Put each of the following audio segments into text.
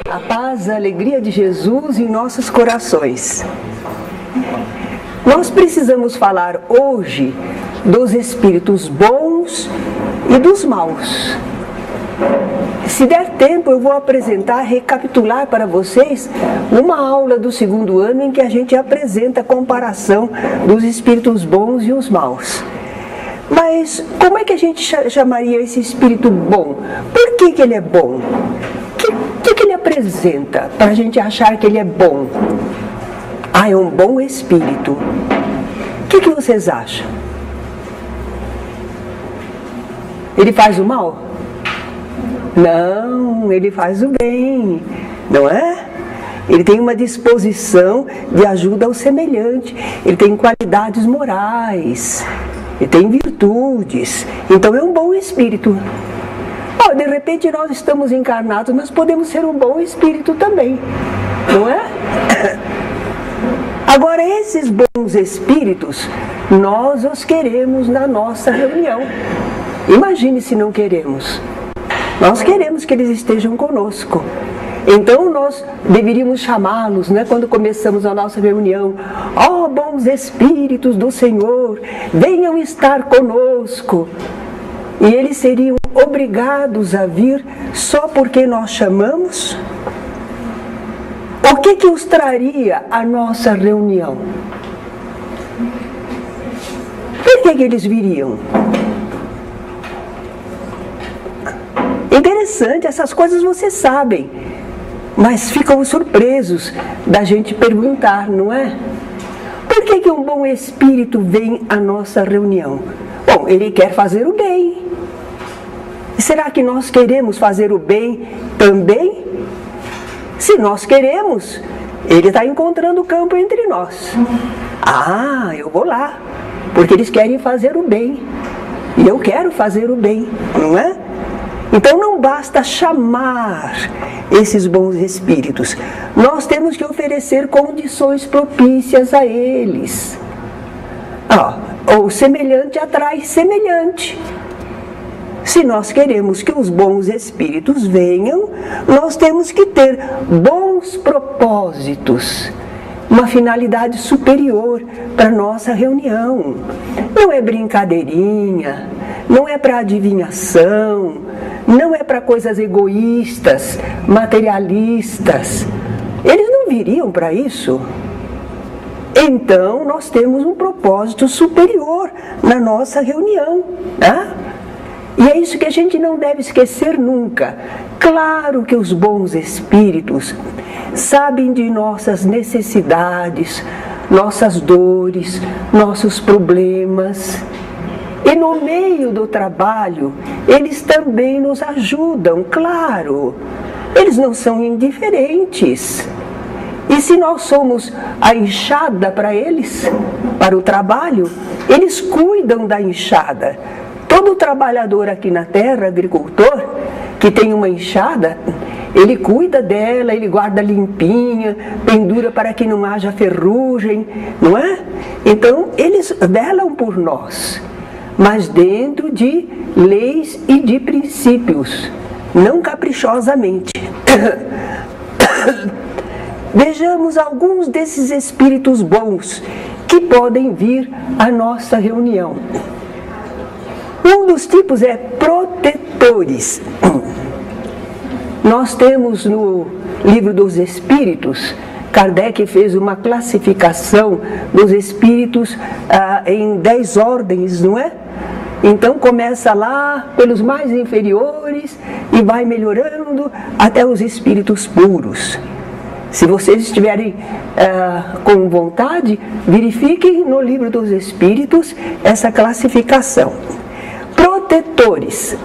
A paz, a alegria de Jesus em nossos corações. Nós precisamos falar hoje dos espíritos bons e dos maus. Se der tempo, eu vou apresentar, recapitular para vocês uma aula do 2º ano em que a gente apresenta a comparação dos espíritos bons e os maus. Mas como é que a gente chamaria esse espírito bom? Por que ele é bom? O que ele apresenta para a gente achar que ele é bom? Ah, é um bom espírito. O que vocês acham? Ele faz o mal? Não, ele faz o bem, não é? Ele tem uma disposição de ajuda ao semelhante, ele tem qualidades morais, ele tem virtudes, então é um bom espírito. Oh, de repente nós estamos encarnados, mas podemos ser um bom espírito também, não é? Agora, esses bons espíritos, nós os queremos na nossa reunião. Imagine se não queremos. Nós queremos que eles estejam conosco. Então nós deveríamos chamá-los, né, quando começamos a nossa reunião. Ó, bons espíritos do Senhor, venham estar conosco. E eles seriam obrigados a vir só porque nós chamamos? O que os traria à nossa reunião? Por que eles viriam? Interessante, essas coisas vocês sabem, mas ficam surpresos da gente perguntar, não é? Por que um bom espírito vem à nossa reunião? Bom, ele quer fazer o bem. Será que nós queremos fazer o bem também? Se nós queremos, ele está encontrando campo entre nós. Ah, eu vou lá, porque eles querem fazer o bem. E eu quero fazer o bem, não é? Então não basta chamar esses bons espíritos. Nós temos que oferecer condições propícias a eles. O semelhante atrai semelhante. Se nós queremos que os bons espíritos venham, nós temos que ter bons propósitos, uma finalidade superior para a nossa reunião. Não é brincadeirinha, não é para adivinhação, não é para coisas egoístas, materialistas. Eles não viriam para isso. Então nós temos um propósito superior na nossa reunião, tá? E é isso que a gente não deve esquecer nunca. Claro que os bons espíritos sabem de nossas necessidades, nossas dores, nossos problemas. E no meio do trabalho, eles também nos ajudam, claro. Eles não são indiferentes. E se nós somos a enxada para eles, para o trabalho, eles cuidam da enxada. Todo trabalhador aqui na terra, agricultor, que tem uma enxada, ele cuida dela, ele guarda limpinha, pendura para que não haja ferrugem, não é? Então, eles velam por nós, mas dentro de leis e de princípios, não caprichosamente. Vejamos alguns desses espíritos bons que podem vir à nossa reunião. Um dos tipos é protetores. Nós temos no Livro dos Espíritos, Kardec fez uma classificação dos espíritos em 10 ordens, não é? Então começa lá pelos mais inferiores e vai melhorando até os espíritos puros. Se vocês estiverem com vontade, verifiquem no Livro dos Espíritos essa classificação. Protetores.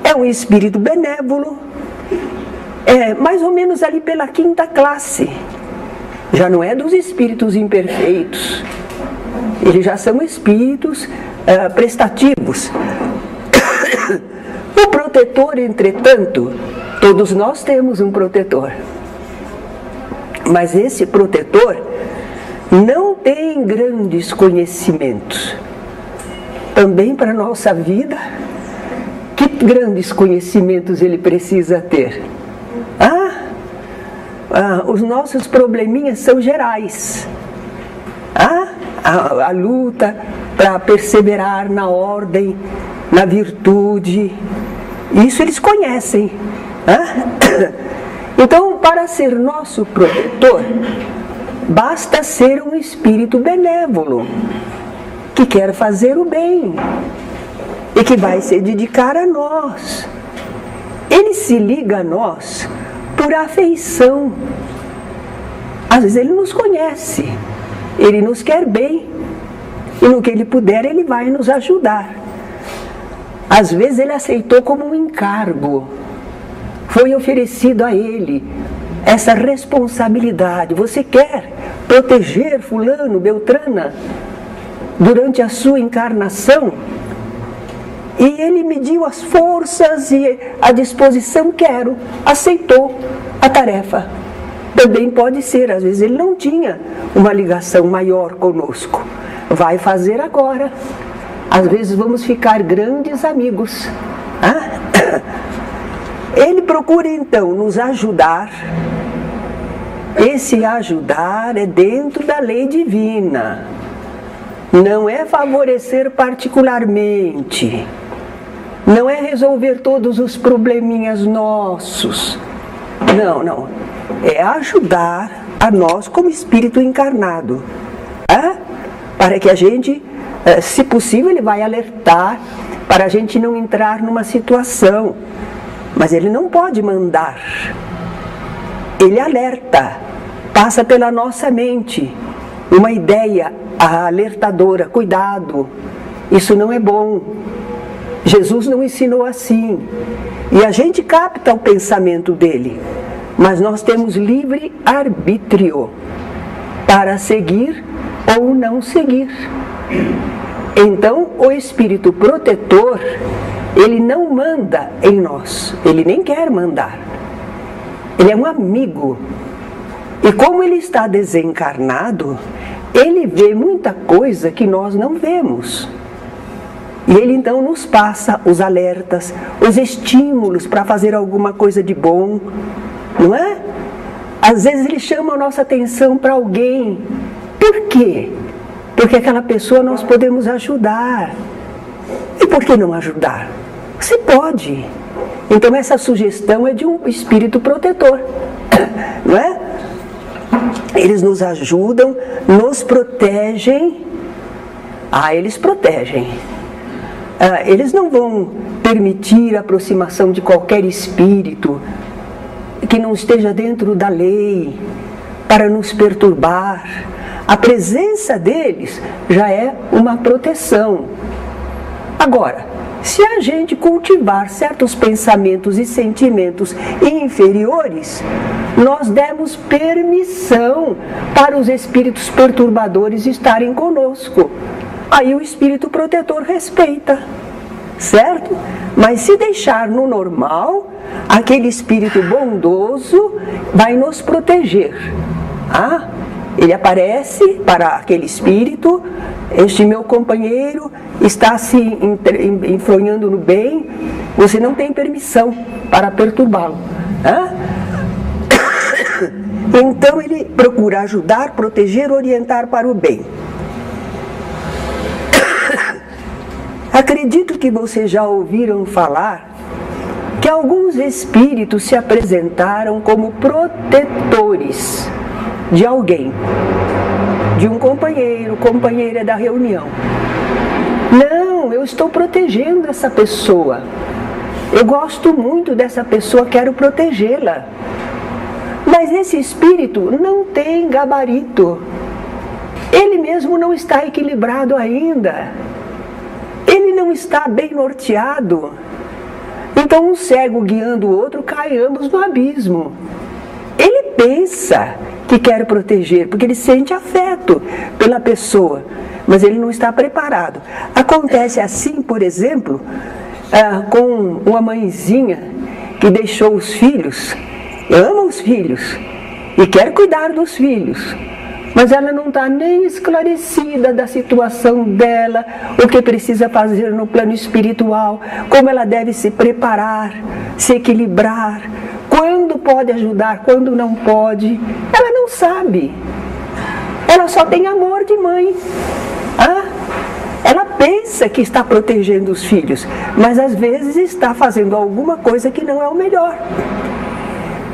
É um espírito benévolo, mais ou menos ali pela 5ª classe. Já não é dos espíritos imperfeitos. Eles já são espíritos prestativos. O protetor, entretanto, todos nós temos um protetor. Mas esse protetor não tem grandes conhecimentos. Também para a nossa vida, que grandes conhecimentos ele precisa ter? os nossos probleminhas são gerais. A luta para perseverar na ordem, na virtude, isso eles conhecem. Então, para ser nosso protetor, basta ser um espírito benévolo, que quer fazer o bem e que vai se dedicar a nós. Ele se liga a nós por afeição. Às vezes ele nos conhece, ele nos quer bem, e no que ele puder ele vai nos ajudar. Às vezes ele aceitou como um encargo, foi oferecido a ele essa responsabilidade. Você quer proteger fulano, beltrana, durante a sua encarnação? E ele mediu as forças e a disposição, quero, aceitou a tarefa. Também pode ser, às vezes ele não tinha uma ligação maior conosco. Vai fazer agora. Às vezes vamos ficar grandes amigos. Ele procura então nos ajudar. Esse ajudar é dentro da lei divina. Não é favorecer particularmente. Não é resolver todos os probleminhas nossos. Não. É ajudar a nós como espírito encarnado. Para que a gente, se possível, ele vai alertar para a gente não entrar numa situação. Mas ele não pode mandar. Ele alerta, passa pela nossa mente uma ideia alertadora: cuidado, isso não é bom. Jesus não ensinou assim. E a gente capta o pensamento dele, mas nós temos livre arbítrio para seguir ou não seguir. Então, o espírito protetor, ele não manda em nós, ele nem quer mandar. Ele é um amigo. E como ele está desencarnado, ele vê muita coisa que nós não vemos. E ele então nos passa os alertas, os estímulos para fazer alguma coisa de bom, não é? Às vezes ele chama a nossa atenção para alguém. Por quê? Porque aquela pessoa nós podemos ajudar. E por que não ajudar? Você pode. Então essa sugestão é de um espírito protetor, não é? Eles nos ajudam, nos protegem. Eles protegem. Eles não vão permitir a aproximação de qualquer espírito que não esteja dentro da lei para nos perturbar. A presença deles já é uma proteção. Agora, se a gente cultivar certos pensamentos e sentimentos inferiores, nós demos permissão para os espíritos perturbadores estarem conosco. Aí o espírito protetor respeita, certo? Mas se deixar no normal, aquele espírito bondoso vai nos proteger. Ele aparece para aquele espírito: este meu companheiro está se enfronhando no bem, você não tem permissão para perturbá-lo. Então ele procura ajudar, proteger, orientar para o bem. Acredito que vocês já ouviram falar que alguns espíritos se apresentaram como protetores de alguém, de um companheiro, companheira da reunião. Não, eu estou protegendo essa pessoa. Eu gosto muito dessa pessoa, quero protegê-la. Mas esse espírito não tem gabarito. Ele mesmo não está equilibrado ainda. Ele não está bem norteado. Então um cego guiando o outro, cai ambos no abismo. Ele pensa que quer proteger, porque ele sente afeto pela pessoa, mas ele não está preparado. Acontece assim, por exemplo, com uma mãezinha que deixou os filhos, ama os filhos e quer cuidar dos filhos, mas ela não está nem esclarecida da situação dela, o que precisa fazer no plano espiritual, como ela deve se preparar, se equilibrar, quando pode ajudar, quando não pode. Ela não sabe. Ela só tem amor de mãe. Ela pensa que está protegendo os filhos, mas às vezes está fazendo alguma coisa que não é o melhor.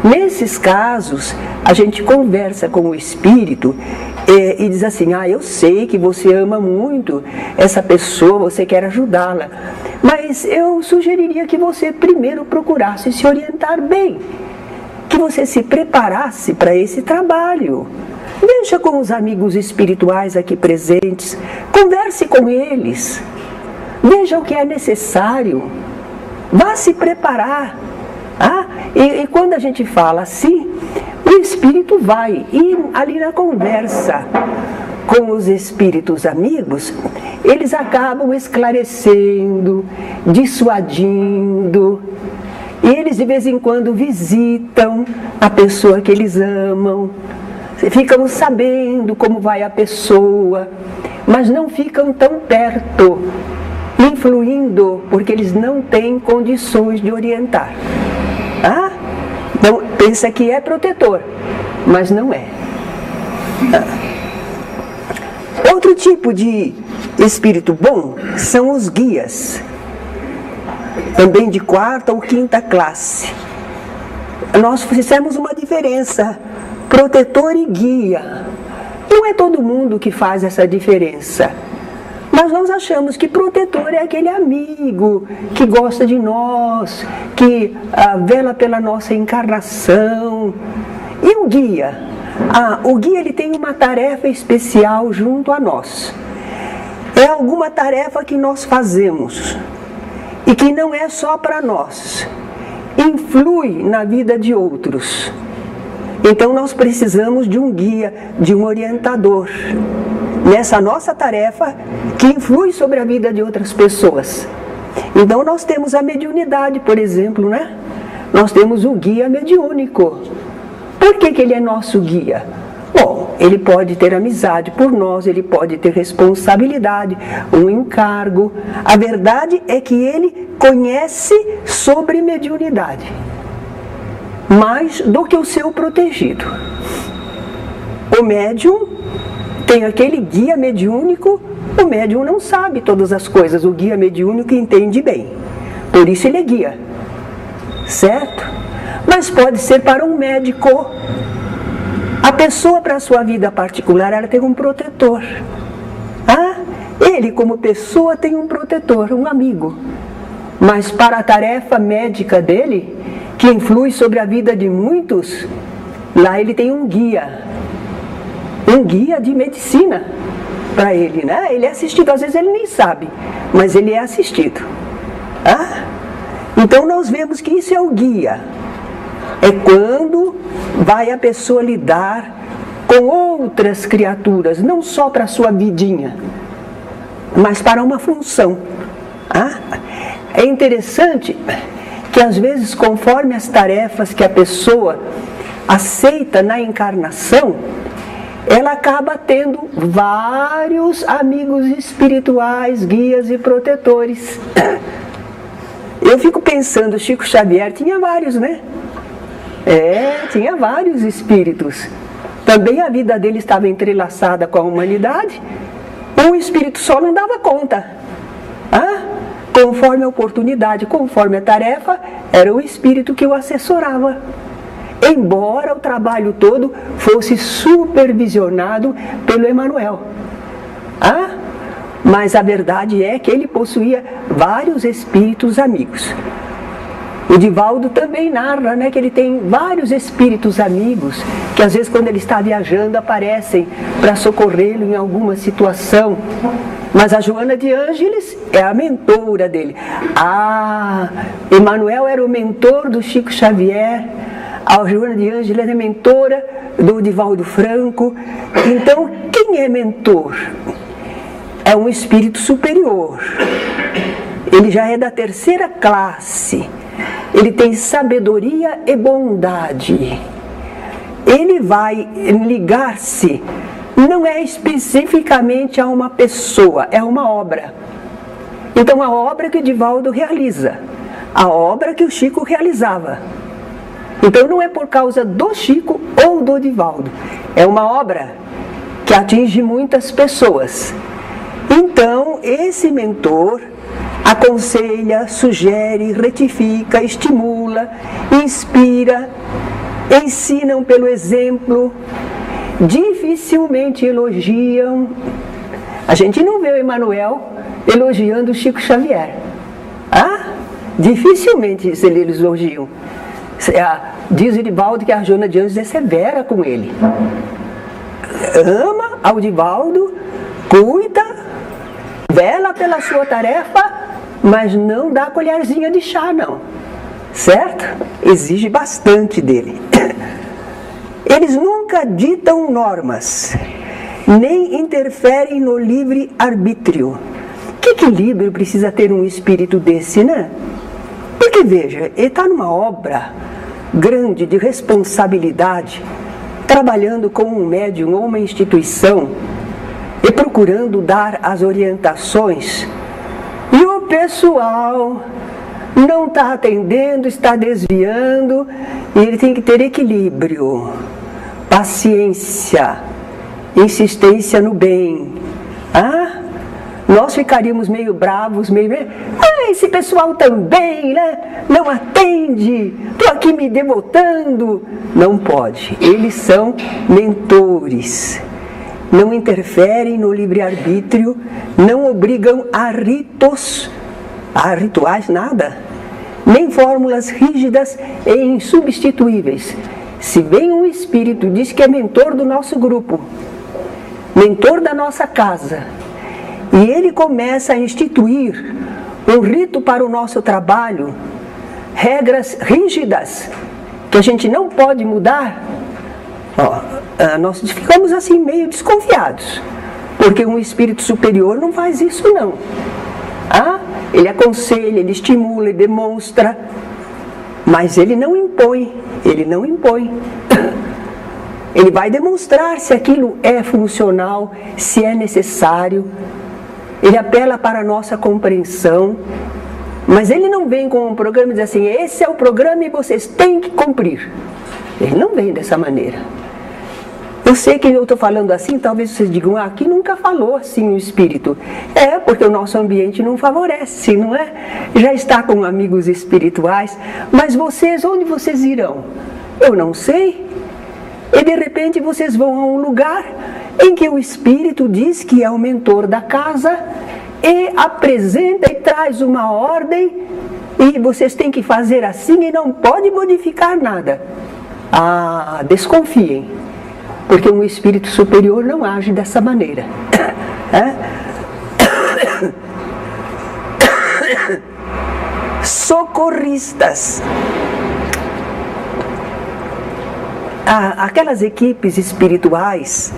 Nesses casos, a gente conversa com o espírito e diz assim: eu sei que você ama muito essa pessoa, você quer ajudá-la, mas eu sugeriria que você primeiro procurasse se orientar bem, que você se preparasse para esse trabalho. Veja com os amigos espirituais aqui presentes, converse com eles, veja o que é necessário, vá se preparar. E quando a gente fala assim, o espírito vai, e ali na conversa com os espíritos amigos, eles acabam esclarecendo, dissuadindo, e eles de vez em quando visitam a pessoa que eles amam, ficam sabendo como vai a pessoa, mas não ficam tão perto, influindo, porque eles não têm condições de orientar. Então, pensa que é protetor, mas não é. Outro tipo de espírito bom são os guias, também de 4ª ou 5ª classe. Nós fizemos uma diferença, protetor e guia. Não é todo mundo que faz essa diferença, mas nós achamos que protetor é aquele amigo que gosta de nós, que vela pela nossa encarnação. E o guia? O guia ele tem uma tarefa especial junto a nós. É alguma tarefa que nós fazemos e que não é só para nós, influi na vida de outros. Então nós precisamos de um guia, de um orientador nessa nossa tarefa que influi sobre a vida de outras pessoas. Então nós temos a mediunidade, por exemplo, né? Nós temos o guia mediúnico. Por que ele é nosso guia? Bom, ele pode ter amizade por nós, ele pode ter responsabilidade, um encargo. A verdade é que ele conhece sobre mediunidade, mais do que o seu protegido. O médium tem aquele guia mediúnico, o médium não sabe todas as coisas, o guia mediúnico entende bem, por isso ele é guia, certo? Mas pode ser para um médico. A pessoa, para a sua vida particular, ela tem um protetor. Ele, como pessoa, tem um protetor, um amigo. Mas para a tarefa médica dele, que influi sobre a vida de muitos, lá ele tem um guia de medicina para ele, né? Ele é assistido, às vezes ele nem sabe, mas ele é assistido. Então nós vemos que isso é o guia. É quando vai a pessoa lidar com outras criaturas, não só para a sua vidinha, mas para uma função. É interessante que às vezes, conforme as tarefas que a pessoa aceita na encarnação, ela acaba tendo vários amigos espirituais, guias e protetores. Eu fico pensando, Chico Xavier tinha vários, né? Tinha vários espíritos. Também a vida dele estava entrelaçada com a humanidade. Um espírito só não dava conta. Conforme a oportunidade, conforme a tarefa, era o espírito que o assessorava. Embora o trabalho todo fosse supervisionado pelo Emmanuel. Mas a verdade é que ele possuía vários espíritos amigos. O Divaldo também narra, né, que ele tem vários espíritos amigos, que às vezes quando ele está viajando aparecem para socorrê-lo em alguma situação. Mas a Joana de Ângeles é a mentora dele. Emmanuel era o mentor do Chico Xavier, a Joana de Ângeles é mentora do Divaldo Franco. Então, quem é mentor? É um espírito superior. Ele já é da 3ª classe. Ele tem sabedoria e bondade. Ele vai ligar-se, não é especificamente a uma pessoa, é uma obra. Então a obra que o Divaldo realiza, a obra que o Chico realizava. Então não é por causa do Chico ou do Divaldo. É uma obra que atinge muitas pessoas. Então, esse mentor aconselha, sugere, retifica, estimula, inspira, ensinam pelo exemplo, dificilmente elogiam. A gente não vê o Emmanuel elogiando o Chico Xavier. Dificilmente eles elogiam. Diz o Divaldo que a Joana de Anjos é severa com ele. Ama ao Divaldo, cuida, vela pela sua tarefa, mas não dá colherzinha de chá, não. Certo? Exige bastante dele. Eles nunca ditam normas, nem interferem no livre-arbítrio. Que equilíbrio precisa ter um espírito desse, né? Porque, veja, ele está numa obra grande de responsabilidade, trabalhando como um médium ou uma instituição e procurando dar as orientações. E o pessoal não está atendendo, está desviando, e ele tem que ter equilíbrio, paciência, insistência no bem. Nós ficaríamos meio bravos, esse pessoal também, né? Não atende, estou aqui me devotando. Não pode, eles são mentores. Não interferem no livre-arbítrio, não obrigam a ritos, a rituais, nada, nem fórmulas rígidas e insubstituíveis. Se vem um espírito e diz que é mentor do nosso grupo, mentor da nossa casa, e ele começa a instituir um rito para o nosso trabalho, regras rígidas que a gente não pode mudar, nós ficamos assim meio desconfiados, porque um espírito superior não faz isso não. Ele aconselha, ele estimula, ele demonstra, mas ele não impõe, Ele vai demonstrar se aquilo é funcional, se é necessário. Ele apela para a nossa compreensão, mas ele não vem com um programa e diz assim, esse é o programa e vocês têm que cumprir. Ele não vem dessa maneira. Eu sei que eu estou falando assim, talvez vocês digam, aqui nunca falou assim o espírito. Porque o nosso ambiente não favorece, não é? Já está com amigos espirituais, mas vocês, onde vocês irão? Eu não sei. E de repente vocês vão a um lugar em que o espírito diz que é o mentor da casa e apresenta e traz uma ordem e vocês têm que fazer assim e não pode modificar nada. Desconfiem, porque um espírito superior não age dessa maneira. Socorristas. Aquelas equipes espirituais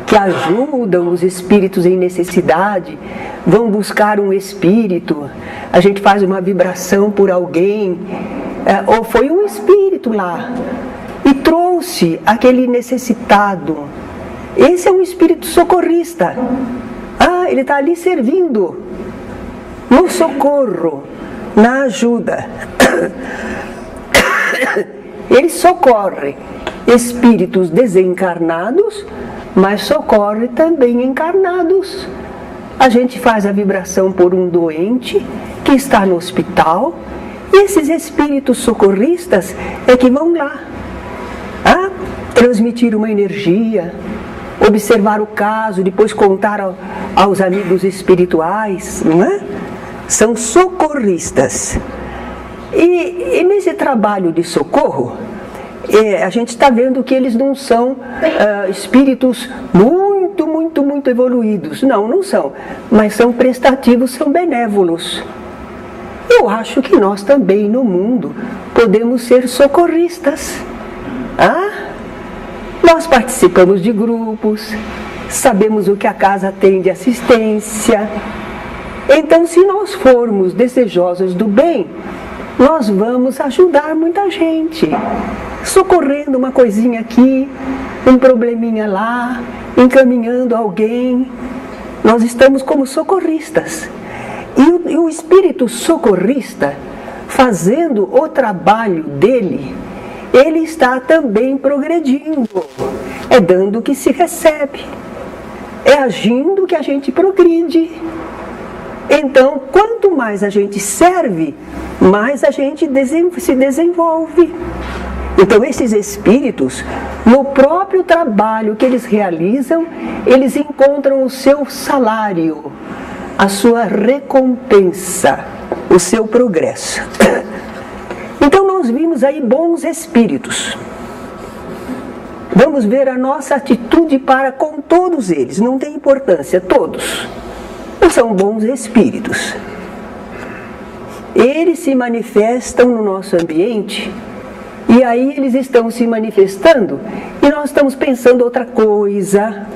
que ajudam os espíritos em necessidade, vão buscar um espírito, a gente faz uma vibração por alguém, ou foi um espírito lá e trouxe aquele necessitado. Esse é um espírito socorrista. Ele está ali servindo no socorro, na ajuda. Ele socorre espíritos desencarnados, mas socorre também encarnados. A gente faz a vibração por um doente que está no hospital, e esses espíritos socorristas é que vão lá transmitir uma energia, observar o caso, depois contar aos amigos espirituais, não é? São socorristas. E nesse trabalho de socorro, a gente está vendo que eles não são espíritos muito evoluídos. Não são. Mas são prestativos, são benévolos. Eu acho que nós também no mundo podemos ser socorristas. Nós participamos de grupos, sabemos o que a casa tem de assistência. Então, se nós formos desejosos do bem, nós vamos ajudar muita gente, socorrendo uma coisinha aqui, um probleminha lá, encaminhando alguém. Nós estamos como socorristas. E o espírito socorrista, fazendo o trabalho dele, ele está também progredindo. É dando que se recebe. É agindo que a gente progride. Então, quanto mais a gente serve, mais a gente se desenvolve. Então, esses espíritos, no próprio trabalho que eles realizam, eles encontram o seu salário, a sua recompensa, o seu progresso. Então, nós vimos aí bons espíritos. Vamos ver a nossa atitude para com todos eles, não tem importância, todos. São bons espíritos. Eles se manifestam no nosso ambiente, e aí eles estão se manifestando, e nós estamos pensando outra coisa,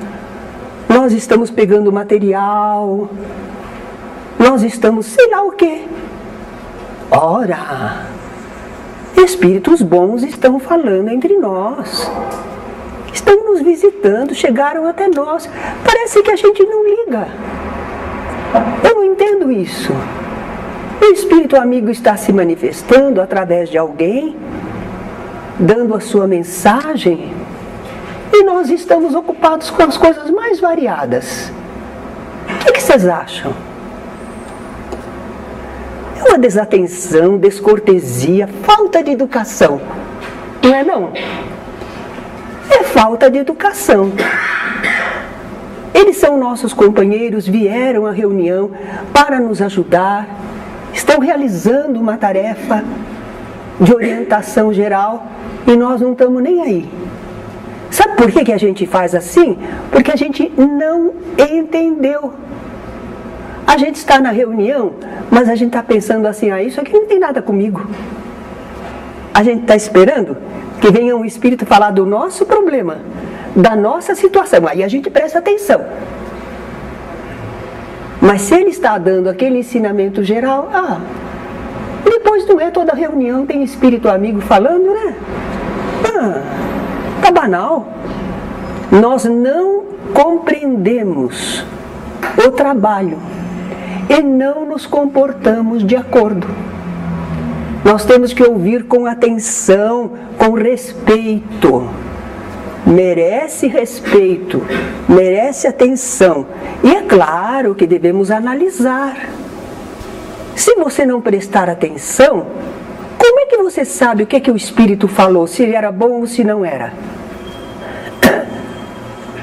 nós estamos pegando material, nós estamos sei lá o quê. Ora, espíritos bons estão falando entre nós, estão nos visitando, chegaram até nós, parece que a gente não liga. Eu não entendo isso. O espírito amigo está se manifestando através de alguém, dando a sua mensagem, e nós estamos ocupados com as coisas mais variadas. O que vocês acham? É uma desatenção, descortesia, falta de educação. Não é não? É falta de educação. Eles são nossos companheiros, vieram à reunião para nos ajudar, estão realizando uma tarefa de orientação geral e nós não estamos nem aí. Sabe por que a gente faz assim? Porque a gente não entendeu. A gente está na reunião, mas a gente está pensando assim, isso aqui não tem nada comigo. A gente está esperando que venha um espírito falar do nosso problema, da nossa situação, aí a gente presta atenção. Mas se ele está dando aquele ensinamento geral, depois não é toda reunião, tem espírito amigo falando, né? Tá banal. Nós não compreendemos o trabalho e não nos comportamos de acordo. Nós temos que ouvir com atenção, com respeito. Merece respeito, merece atenção. E é claro que devemos analisar. Se você não prestar atenção, como é que você sabe o que o Espírito falou, se ele era bom ou se não era?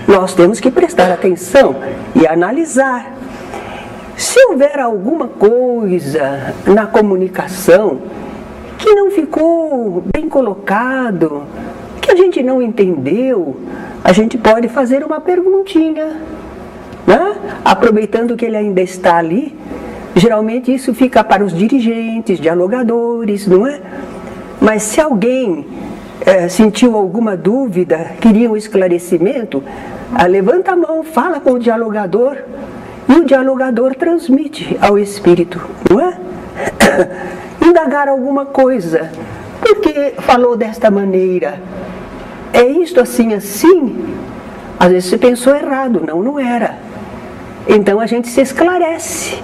Nós temos que prestar atenção e analisar. Se houver alguma coisa na comunicação que não ficou bem colocado, que a gente não entendeu, a gente pode fazer uma perguntinha, né? Aproveitando que ele ainda está ali. Geralmente isso fica para os dirigentes, dialogadores, não é? Mas se alguém sentiu alguma dúvida, queria um esclarecimento, levanta a mão, fala com o dialogador e o dialogador transmite ao espírito, não é? Indagar alguma coisa, porque falou desta maneira, é isto assim, assim? Às vezes você pensou errado, não era. Então a gente se esclarece.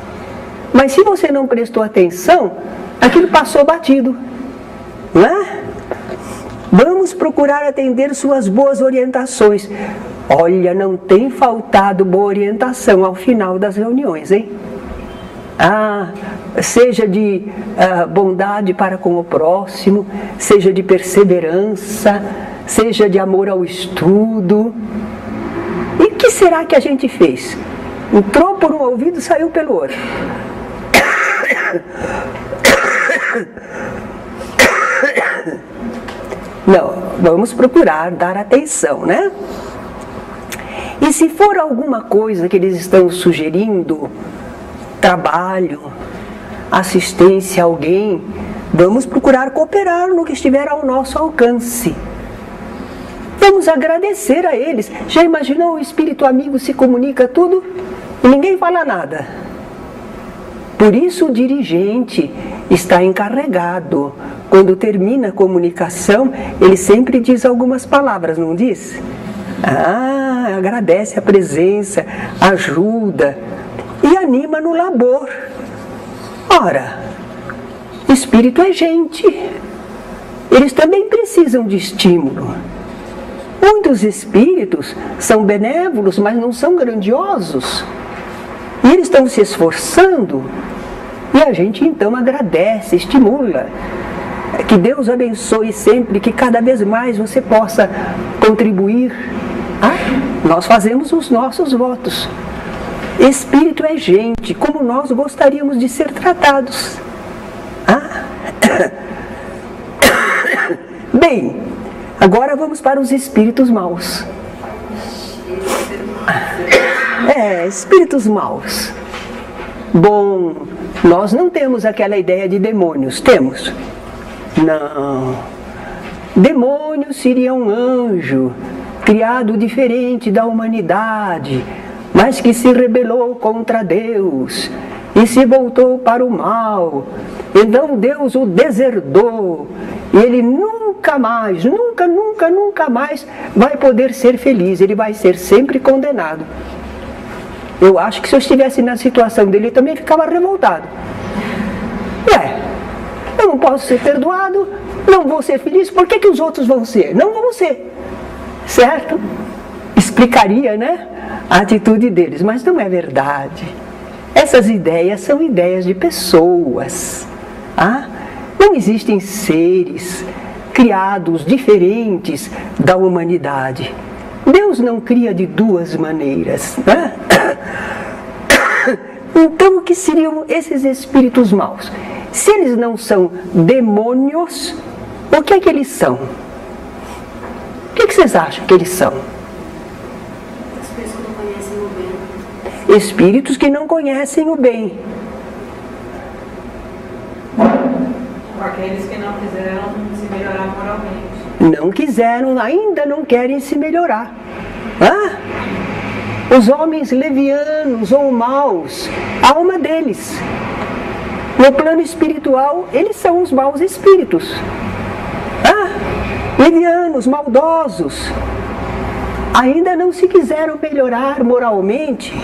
Mas se você não prestou atenção, aquilo passou batido, não é? Vamos procurar atender suas boas orientações. Olha, não tem faltado boa orientação ao final das reuniões, hein? Seja de bondade para com o próximo, seja de perseverança, seja de amor ao estudo. E o que será que a gente fez? Entrou por um ouvido e saiu pelo outro. Não, vamos procurar dar atenção, né? E se for alguma coisa que eles estão sugerindo, trabalho, assistência a alguém, vamos procurar cooperar no que estiver ao nosso alcance. Vamos agradecer a eles. Já imaginou, o espírito amigo se comunica tudo e ninguém fala nada? Por isso o dirigente está encarregado. Quando termina a comunicação, ele sempre diz algumas palavras, não diz? Agradece a presença, ajuda e anima no labor. Ora, espírito é gente. eles também precisam de estímulo. Muitos espíritos são benévolos, mas não são grandiosos. E eles estão se esforçando. E a gente então agradece, estimula. Que Deus abençoe sempre, que cada vez mais você possa contribuir. Nós fazemos os nossos votos. Espírito é gente, como nós gostaríamos de ser tratados. Bem, agora vamos para os espíritos maus. Espíritos maus. Bom, nós não temos aquela ideia de demônios, temos? Não. Demônio seria um anjo, criado diferente da humanidade, mas que se rebelou contra Deus e se voltou para o mal. Então Deus o deserdou e ele nunca mais, nunca mais vai poder ser feliz, ele vai ser sempre condenado. Eu acho que se eu estivesse na situação dele, eu também ficava revoltado. Eu não posso ser perdoado, não vou ser feliz, por que os outros vão ser? Não vão ser, certo? Explicaria, né, a atitude deles, mas não é verdade. Essas ideias são ideias de pessoas. Não existem seres criados diferentes da humanidade. Deus não cria de duas maneiras, né? Então, o que seriam esses espíritos maus? Se eles não são demônios, o que é que eles são? O que vocês acham que eles são? Espíritos que não conhecem o bem. Espíritos que não conhecem o bem. Aqueles que não quiseram se melhorar moralmente. Não quiseram, ainda não querem se melhorar. Os homens levianos ou maus, a alma deles. No plano espiritual, eles são os maus espíritos. Levianos, maldosos. Ainda não se quiseram melhorar moralmente.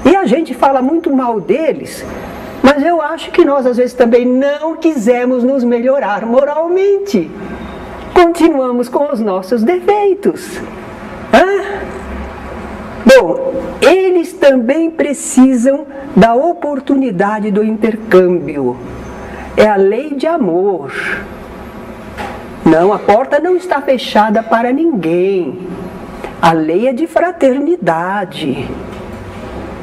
E a gente fala muito mal deles, mas eu acho que nós às vezes também não quisemos nos melhorar moralmente. Continuamos com os nossos defeitos. Bom, eles também precisam da oportunidade do intercâmbio. É a lei de amor. Não, a porta não está fechada para ninguém. A lei é de fraternidade.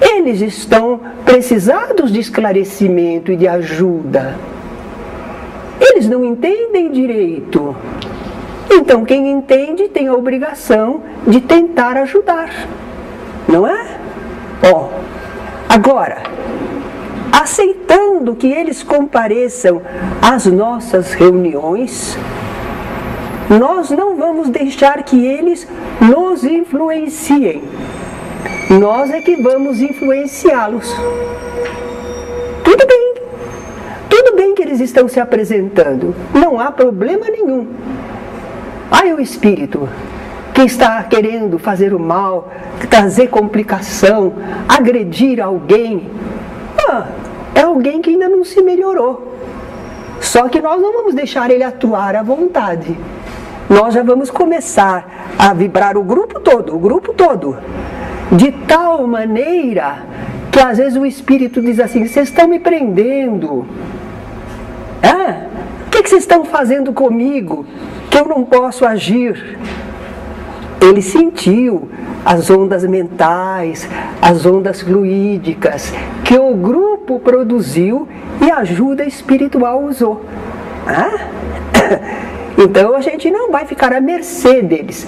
Eles estão precisados de esclarecimento e de ajuda. Eles não entendem direito. Então, quem entende tem a obrigação de tentar ajudar. Não é? Agora, aceitando que eles compareçam às nossas reuniões, nós não vamos deixar que eles nos influenciem. Nós é que vamos influenciá-los. Tudo bem que eles estão se apresentando, não há problema nenhum. O espírito que está querendo fazer o mal, trazer complicação, agredir alguém, é alguém que ainda não se melhorou. Só que nós não vamos deixar ele atuar à vontade. Nós já vamos começar a vibrar o grupo todo, de tal maneira que às vezes o espírito diz assim: vocês estão me prendendo. O que vocês estão fazendo comigo que eu não posso agir? Ele sentiu as ondas mentais, as ondas fluídicas que o grupo produziu e a ajuda espiritual usou. Então a gente não vai ficar à mercê deles.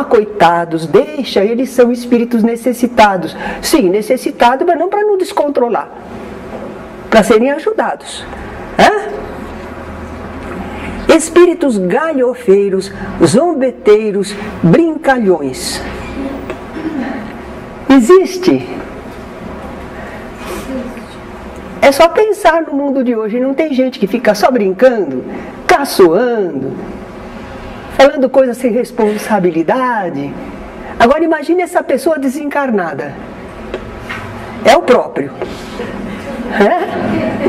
Coitados, deixa, eles são espíritos necessitados. Sim, necessitados, mas não para não descontrolar, para serem ajudados. Espíritos galhofeiros, zombeteiros, brincalhões. Existe. É só pensar no mundo de hoje, não tem gente que fica só brincando, caçoando, falando coisas sem responsabilidade. Agora imagine essa pessoa desencarnada. É o próprio.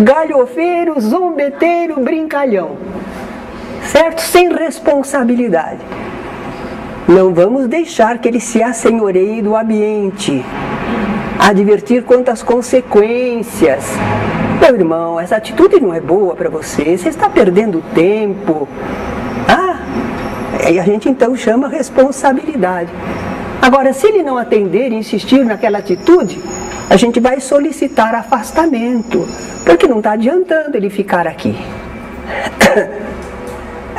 Galhofeiro, zombeteiro, brincalhão. certo? Sem responsabilidade. Não vamos deixar que ele se assenhoreie do ambiente. Advertir quanto às consequências. Meu irmão, essa atitude não é boa para você, você está perdendo tempo. Aí a gente então chama responsabilidade. Agora, se ele não atender e insistir naquela atitude, a gente vai solicitar afastamento, porque não está adiantando ele ficar aqui.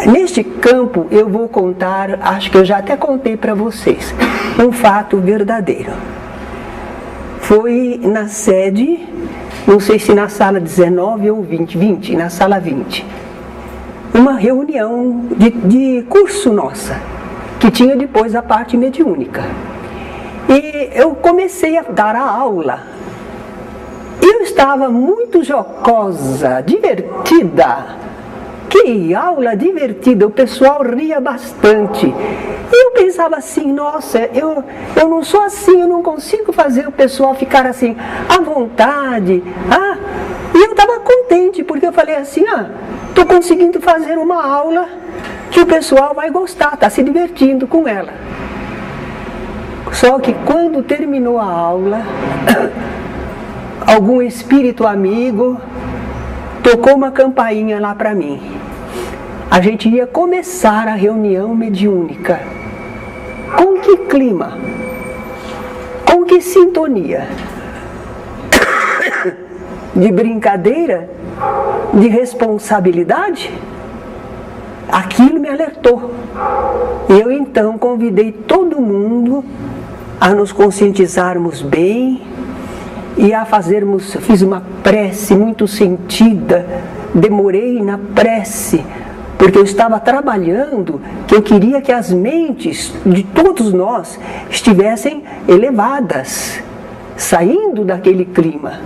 Neste campo eu vou contar, acho que eu já até contei para vocês, um fato verdadeiro. Foi na sede, não sei se na sala 19 ou 20, na sala 20, uma reunião de curso nossa, que tinha depois a parte mediúnica. E eu comecei a dar a aula. Eu estava muito jocosa, divertida. Que aula divertida, o pessoal ria bastante. E eu pensava assim, nossa, eu não sou assim, eu não consigo fazer o pessoal ficar assim, à vontade. E eu estava contente, porque eu falei assim, estou conseguindo fazer uma aula que o pessoal vai gostar, está se divertindo com ela. Só que quando terminou a aula, algum espírito amigo tocou uma campainha lá para mim. A gente ia começar a reunião mediúnica. Com que clima? Com que sintonia? De brincadeira? De responsabilidade? Aquilo me alertou. Eu então convidei todo mundo a nos conscientizarmos bem e a fiz uma prece muito sentida. Demorei na prece, porque eu estava trabalhando, que eu queria que as mentes de todos nós estivessem elevadas, saindo daquele clima.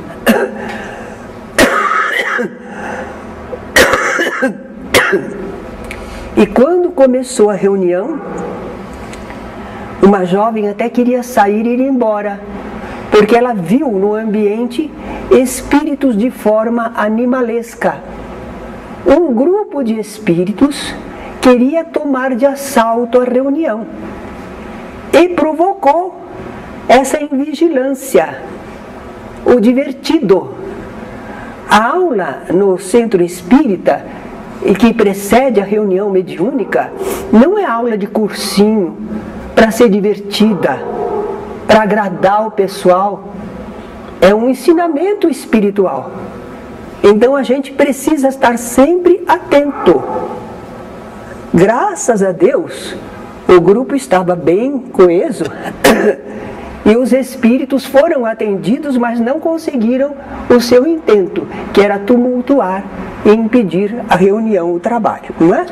E quando começou a reunião, uma jovem até queria sair e ir embora, porque ela viu no ambiente espíritos de forma animalesca. Um grupo de espíritos queria tomar de assalto a reunião e provocou essa invigilância, o divertido. A aula no centro espírita, que precede a reunião mediúnica, não é aula de cursinho para ser divertida, para agradar o pessoal. É um ensinamento espiritual. Então a gente precisa estar sempre atento. Graças a Deus, o grupo estava bem coeso e os espíritos foram atendidos, mas não conseguiram o seu intento, que era tumultuar e impedir a reunião, o trabalho, não é?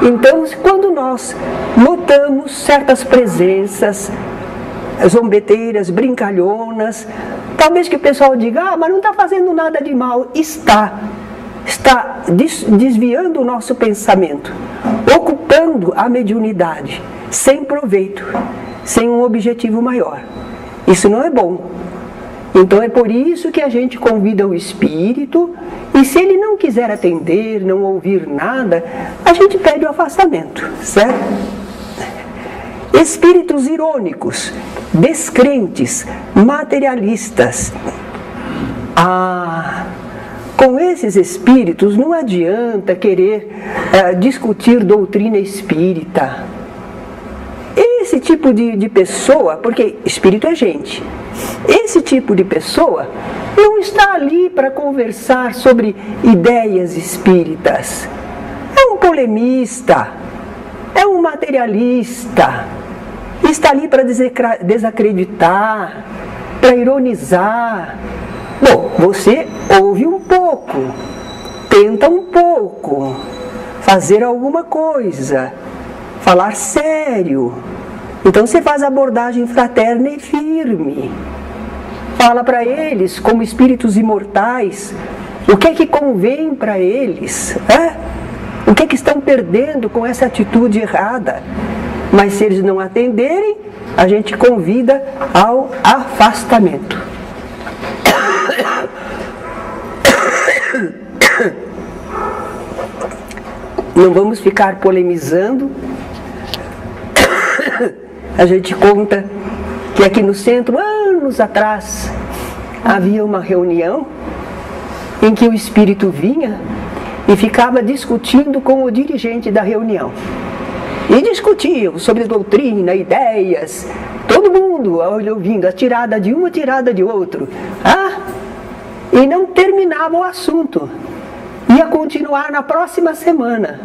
Então, quando nós notamos certas presenças zombeteiras, brincalhonas, talvez que o pessoal diga, mas não está fazendo nada de mal. Está desviando o nosso pensamento, ocupando a mediunidade, sem proveito, sem um objetivo maior. Isso não é bom. Então é por isso que a gente convida o espírito, e se ele não quiser atender, não ouvir nada, a gente pede o afastamento, certo? Espíritos irônicos, descrentes, materialistas. Com esses espíritos não adianta querer discutir doutrina espírita. Esse tipo de pessoa, porque espírito é gente, esse tipo de pessoa não está ali para conversar sobre ideias espíritas. É um polemista, é um materialista, está ali para desacreditar, para ironizar. Bom, você ouve um pouco, tenta um pouco, fazer alguma coisa, falar sério. Então você faz a abordagem fraterna e firme. Fala para eles, como espíritos imortais, o que é que convém para eles, o que é que estão perdendo com essa atitude errada. Mas se eles não atenderem, a gente convida ao afastamento. Não vamos ficar polemizando. A gente conta que aqui no centro, anos atrás, havia uma reunião em que o espírito vinha e ficava discutindo com o dirigente da reunião. E discutiam sobre doutrina, ideias, todo mundo ouvindo a tirada de um, a tirada de outro. E não terminava o assunto. Ia continuar na próxima semana.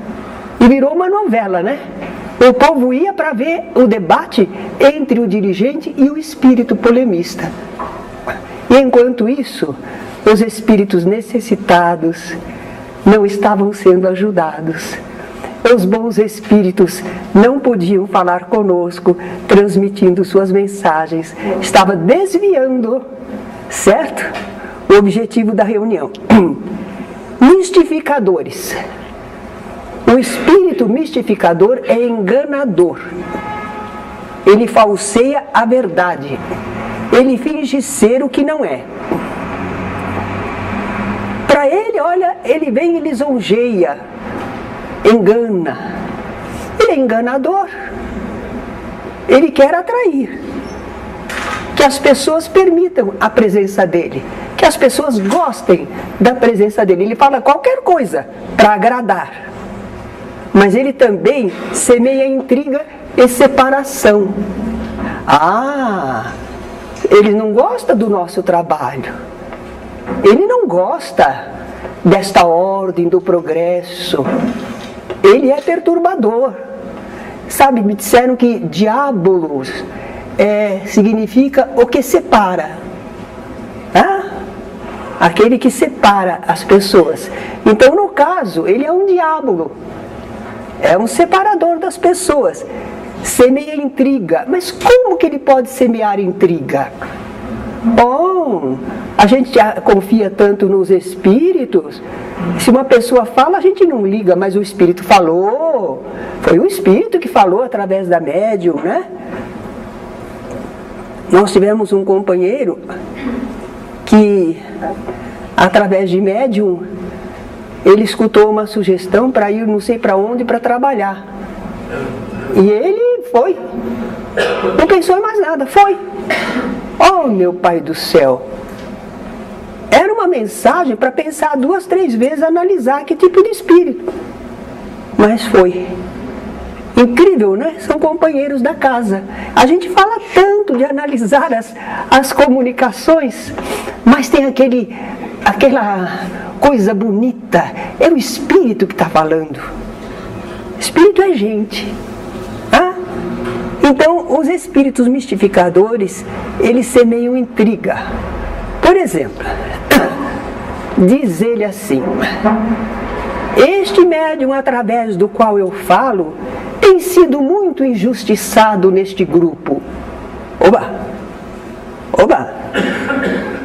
E virou uma novela, né? O povo ia para ver o debate entre o dirigente e o espírito polemista. E enquanto isso, os espíritos necessitados não estavam sendo ajudados. Os bons espíritos não podiam falar conosco, transmitindo suas mensagens. Estava desviando, certo? O objetivo da reunião. Mistificadores. O espírito mistificador é enganador. Ele falseia a verdade. Ele finge ser o que não é. Para ele, olha, ele vem e lisonjeia, engana. Ele é enganador. Ele quer atrair. Que as pessoas permitam a presença dele. Que as pessoas gostem da presença dele. Ele fala qualquer coisa para agradar. Mas ele também semeia intriga e separação. Ele não gosta do nosso trabalho. Ele não gosta desta ordem do progresso. Ele é perturbador. Sabe, me disseram que diabolos significa o que separa. Aquele que separa as pessoas. Então, no caso, ele é um diabo. É um separador das pessoas. Semeia intriga. Mas como que ele pode semear intriga? A gente já confia tanto nos espíritos. Se uma pessoa fala, a gente não liga, mas o espírito falou. Foi o espírito que falou através da médium, né? Nós tivemos um companheiro que, através de médium, ele escutou uma sugestão para ir não sei para onde para trabalhar. E ele foi. Não pensou em mais nada, foi. Meu Pai do céu. Era uma mensagem para pensar 2, 3 vezes, analisar que tipo de espírito. Mas foi. Incrível, né? São companheiros da casa. A gente fala tanto de analisar as comunicações, mas tem aquela coisa bonita. É o espírito que está falando. Espírito é gente. Então, os espíritos mistificadores, eles semeiam intriga. Por exemplo, diz ele assim: este médium através do qual eu falo tem sido muito injustiçado neste grupo. Oba!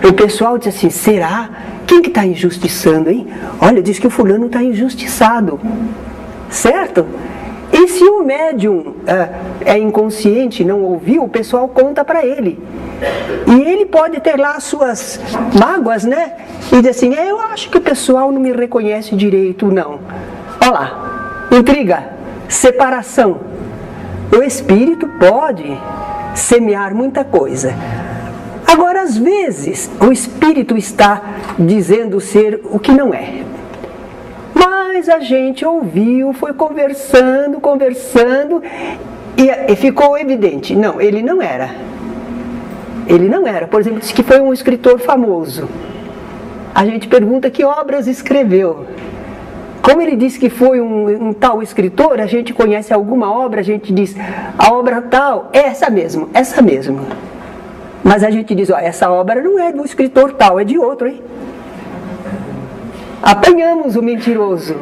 O pessoal diz assim: será? Quem que está injustiçando, hein? Olha, diz que o fulano está injustiçado. Certo? E se o médium é inconsciente, não ouviu, o pessoal conta para ele. E ele pode ter lá as suas mágoas, né? E diz assim: eu acho que o pessoal não me reconhece direito, não. Olha lá, intriga, separação. O espírito pode semear muita coisa. Agora, às vezes, o espírito está dizendo ser o que não é. Mas a gente ouviu, foi conversando, e ficou evidente. Não, ele não era. Ele não era. Por exemplo, disse que foi um escritor famoso. A gente pergunta que obras escreveu. Como ele disse que foi um tal escritor, a gente conhece alguma obra, a gente diz, a obra tal, é essa mesmo. Mas a gente diz, essa obra não é do escritor tal, é de outro, hein? Apanhamos o mentiroso,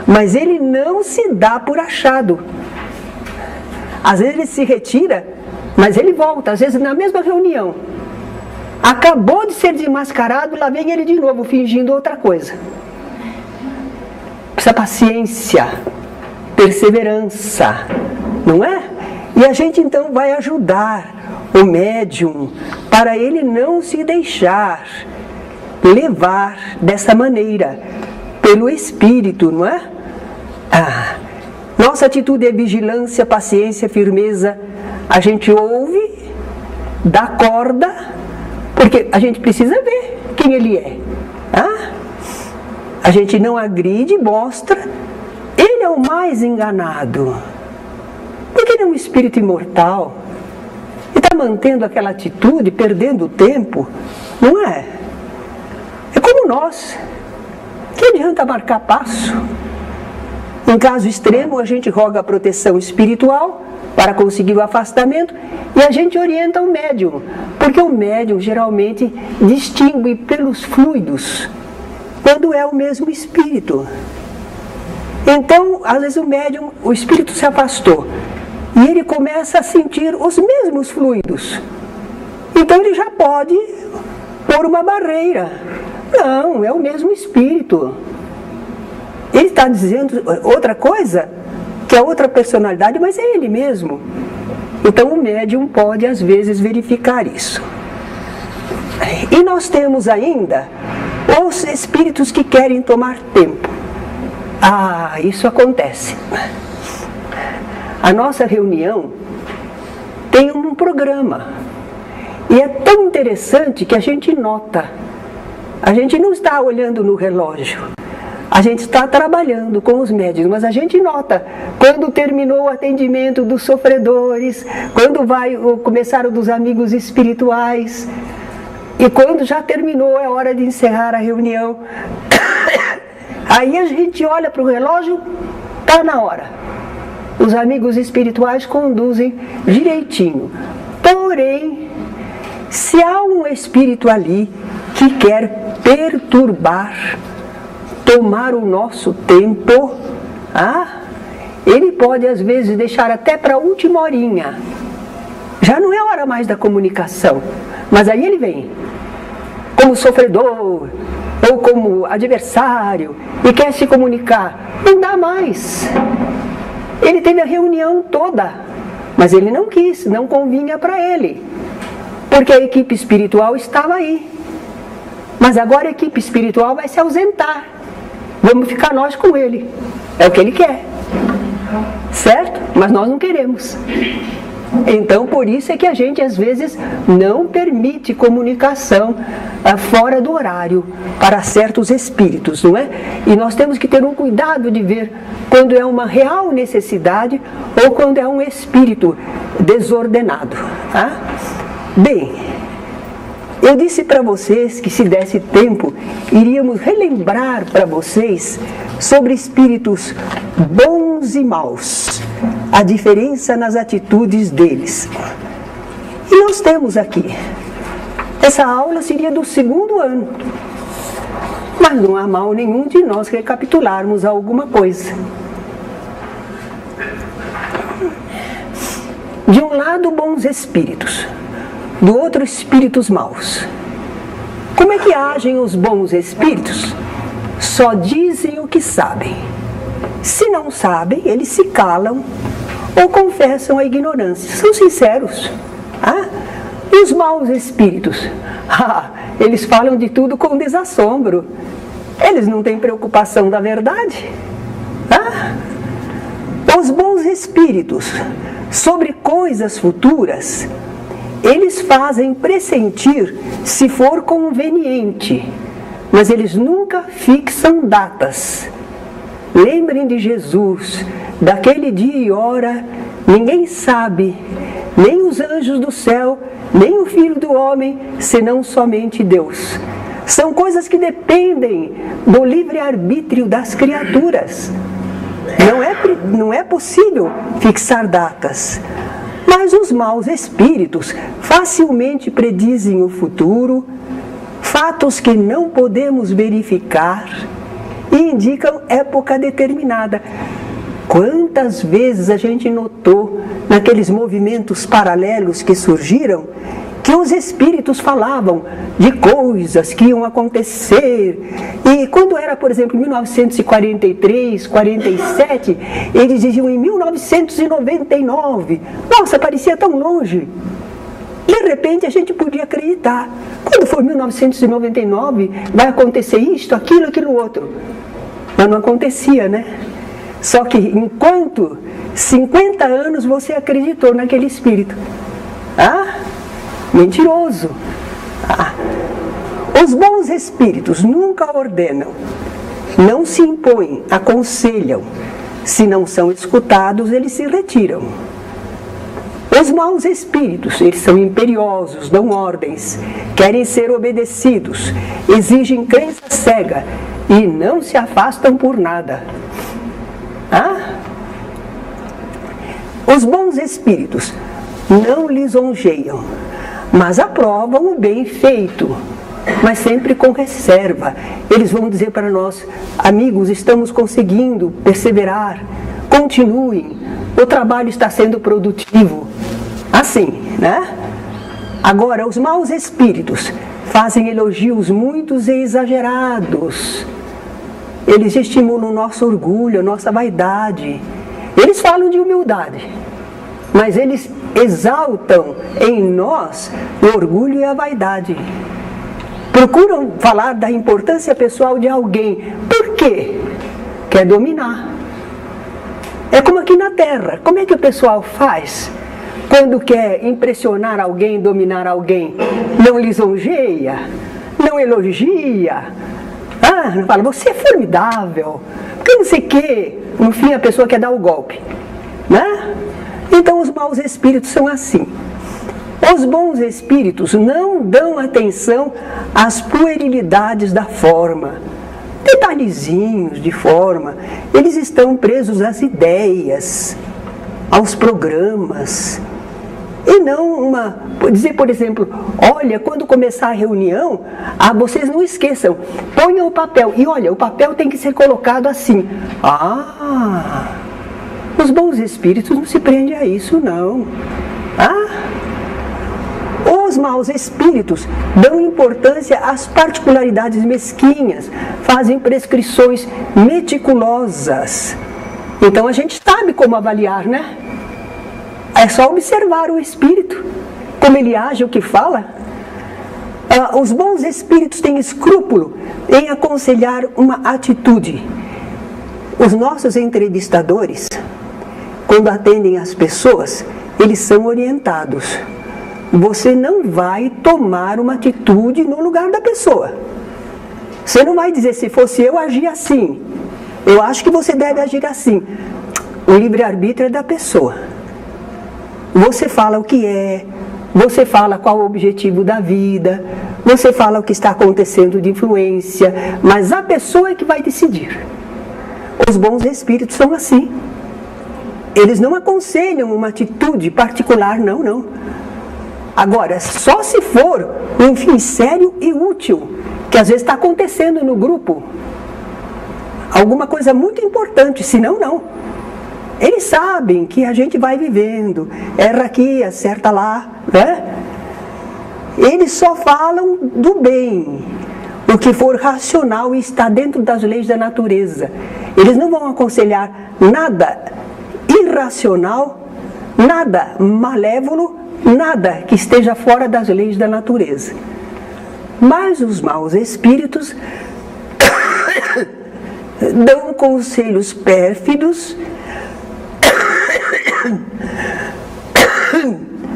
mas ele não se dá por achado. Às vezes ele se retira, mas ele volta, às vezes na mesma reunião. Acabou de ser desmascarado, lá vem ele de novo, fingindo outra coisa. Precisa paciência, perseverança, não é? E a gente então vai ajudar o médium para ele não se deixar levar dessa maneira, pelo Espírito, não é? Nossa atitude é vigilância, paciência, firmeza. A gente ouve, dá corda, porque a gente precisa ver quem ele é. A gente não agride, mostra. Ele é o mais enganado. Porque ele é um espírito imortal. E está mantendo aquela atitude, perdendo o tempo. Não é? É como nós. Que adianta marcar passo? Em caso extremo, a gente roga a proteção espiritual para conseguir o afastamento e a gente orienta o médium, porque o médium geralmente distingue pelos fluidos quando é o mesmo espírito. Então, às vezes o espírito se afastou e ele começa a sentir os mesmos fluidos. Então ele já pode pôr uma barreira. Não, é o mesmo espírito. Ele está dizendo outra coisa, que é outra personalidade, mas é ele mesmo. Então o médium pode às vezes verificar isso. E nós temos ainda os espíritos que querem tomar tempo. Isso acontece. A nossa reunião tem um programa. E é tão interessante que a gente nota. A gente não está olhando no relógio. A gente está trabalhando com os médiuns, mas a gente nota quando terminou o atendimento dos sofredores, quando vai começar o dos amigos espirituais, e quando já terminou é hora de encerrar a reunião. Aí a gente olha para o relógio, está na hora. Os amigos espirituais conduzem direitinho. Porém, se há um espírito ali que quer perturbar, tomar o nosso tempo, ele pode às vezes deixar até para a última horinha. Já não é hora mais da comunicação, mas aí ele vem como sofredor ou como adversário e quer se comunicar. Não dá mais. Ele teve a reunião toda, mas ele não quis, não convinha para ele, porque a equipe espiritual estava aí. Mas agora a equipe espiritual vai se ausentar. Vamos ficar nós com ele. É o que ele quer. Certo? Mas nós não queremos. Então, por isso é que a gente, às vezes, não permite comunicação fora do horário para certos espíritos, não é? E nós temos que ter um cuidado de ver quando é uma real necessidade ou quando é um espírito desordenado. Bem, eu disse para vocês que, se desse tempo, iríamos relembrar para vocês sobre espíritos bons e maus, a diferença nas atitudes deles. E nós temos aqui, essa aula seria do 2º ano, mas não há mal nenhum de nós recapitularmos alguma coisa. De um lado, bons espíritos, do outro, espíritos maus. Como é que agem os bons espíritos? Só dizem o que sabem. Se não sabem, eles se calam ou confessam a ignorância. São sinceros. E os maus espíritos? Eles falam de tudo com desassombro. Eles não têm preocupação da verdade. Os bons espíritos, sobre coisas futuras, eles fazem pressentir se for conveniente, mas eles nunca fixam datas. Lembrem de Jesus, daquele dia e hora, ninguém sabe, nem os anjos do céu, nem o Filho do Homem, senão somente Deus. São coisas que dependem do livre-arbítrio das criaturas. Não é possível fixar datas. Mas os maus espíritos facilmente predizem o futuro, fatos que não podemos verificar e indicam época determinada. Quantas vezes a gente notou naqueles movimentos paralelos que surgiram que os espíritos falavam de coisas que iam acontecer. E quando era, por exemplo, 1943, 47, eles diziam em 1999. Nossa, parecia tão longe. De repente a gente podia acreditar. Quando for 1999, vai acontecer isto, aquilo, aquilo outro. Mas não acontecia, né? Só que enquanto 50 anos você acreditou naquele espírito. Mentiroso. Os bons espíritos nunca ordenam, não se impõem, aconselham. Se não são escutados, eles se retiram. Os maus espíritos, eles são imperiosos, dão ordens, querem ser obedecidos, exigem crença cega e não se afastam por nada. Os bons espíritos não lisonjeiam, mas aprovam o bem feito, mas sempre com reserva. Eles vão dizer para nós: amigos, estamos conseguindo perseverar, continuem, o trabalho está sendo produtivo. Assim, né? Agora, os maus espíritos fazem elogios muitos e exagerados. Eles estimulam o nosso orgulho, a nossa vaidade. Eles falam de humildade, mas eles exaltam em nós o orgulho e a vaidade. Procuram falar da importância pessoal de alguém. Por quê? Quer dominar. É como aqui na Terra. Como é que o pessoal faz quando quer impressionar alguém, dominar alguém? Não lisonjeia, não elogia. Não fala, você é formidável, porque não sei o quê. No fim a pessoa quer dar o golpe, né? Então os maus espíritos são assim. Os bons espíritos não dão atenção às puerilidades da forma, detalhezinhos de forma. Eles estão presos às ideias, aos programas. E não dizer, por exemplo, olha, quando começar a reunião, vocês não esqueçam, ponham o papel. E olha, o papel tem que ser colocado assim. Os bons espíritos não se prendem a isso, não. Os maus espíritos dão importância às particularidades mesquinhas, fazem prescrições meticulosas. Então a gente sabe como avaliar, né? É só observar o espírito, como ele age, o que fala. Os bons espíritos têm escrúpulo em aconselhar uma atitude. Os nossos entrevistadores, quando atendem as pessoas, eles são orientados. Você não vai tomar uma atitude no lugar da pessoa. Você não vai dizer, se fosse eu, agir assim. Eu acho que você deve agir assim. O livre-arbítrio é da pessoa. Você fala o que é, você fala qual o objetivo da vida, você fala o que está acontecendo de influência, mas a pessoa é que vai decidir. Os bons espíritos são assim. Eles não aconselham uma atitude particular, não. Agora, só se for um fim sério e útil, que às vezes está acontecendo no grupo, alguma coisa muito importante, senão não. Eles sabem que a gente vai vivendo, erra aqui, acerta lá, né? Eles só falam do bem, o que for racional e está dentro das leis da natureza. Eles não vão aconselhar nada irracional, nada malévolo, nada que esteja fora das leis da natureza. Mas os maus espíritos dão conselhos pérfidos,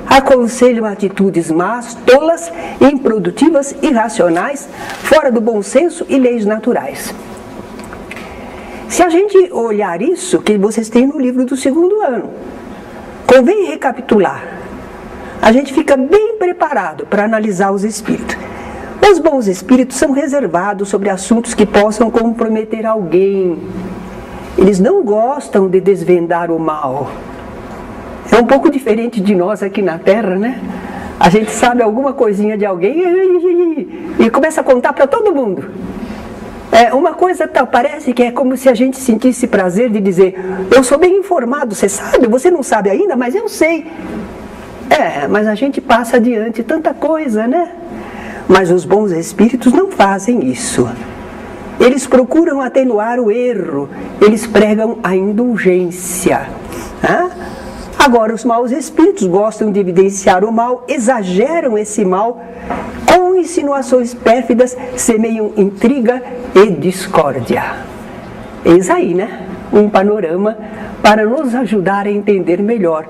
aconselham atitudes más, tolas, improdutivas, irracionais, fora do bom senso e leis naturais. Se a gente olhar isso que vocês têm no livro do 2º ano, convém recapitular. A gente fica bem preparado para analisar os espíritos. Os bons espíritos são reservados sobre assuntos que possam comprometer alguém. Eles não gostam de desvendar o mal. É um pouco diferente de nós aqui na Terra, né? A gente sabe alguma coisinha de alguém e começa a contar para todo mundo. Uma coisa tal, parece que é como se a gente sentisse prazer de dizer, eu sou bem informado, você sabe? Você não sabe ainda, mas eu sei. Mas a gente passa adiante tanta coisa, né? Mas os bons espíritos não fazem isso. Eles procuram atenuar o erro, eles pregam a indulgência. Agora, os maus espíritos gostam de evidenciar o mal, exageram esse mal, com insinuações pérfidas, semeiam intriga e discórdia. Eis aí, né? Um panorama para nos ajudar a entender melhor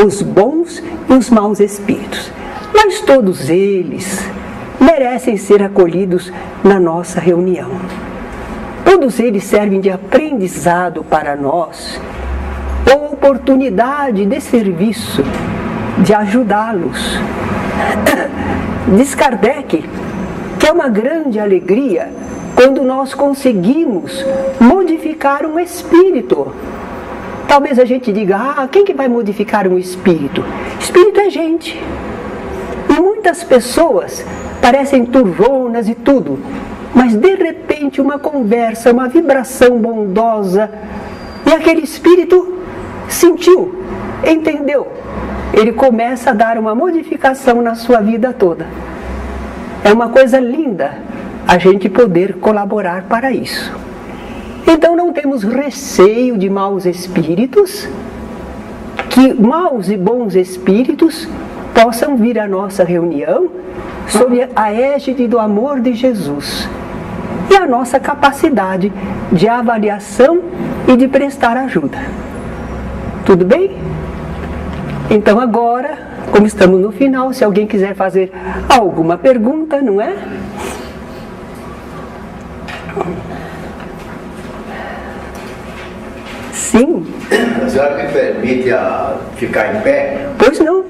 os bons e os maus espíritos. Mas todos eles merecem ser acolhidos na nossa reunião. Todos eles servem de aprendizado para nós, ou oportunidade de serviço, de ajudá-los. Diz Kardec que é uma grande alegria quando nós conseguimos modificar um espírito. Talvez a gente diga, quem que vai modificar um espírito? Espírito é gente. E muitas pessoas parecem turronas e tudo, mas de repente uma conversa, uma vibração bondosa, e aquele espírito sentiu, entendeu. Ele começa a dar uma modificação na sua vida toda. É uma coisa linda a gente poder colaborar para isso. Então não temos receio de maus espíritos, que maus e bons espíritos possam vir à nossa reunião sob a égide do amor de Jesus e a nossa capacidade de avaliação e de prestar ajuda. Tudo bem? Então agora, como estamos no final, se alguém quiser fazer alguma pergunta, não é? Sim. A senhora me permite ficar em pé? Pois não.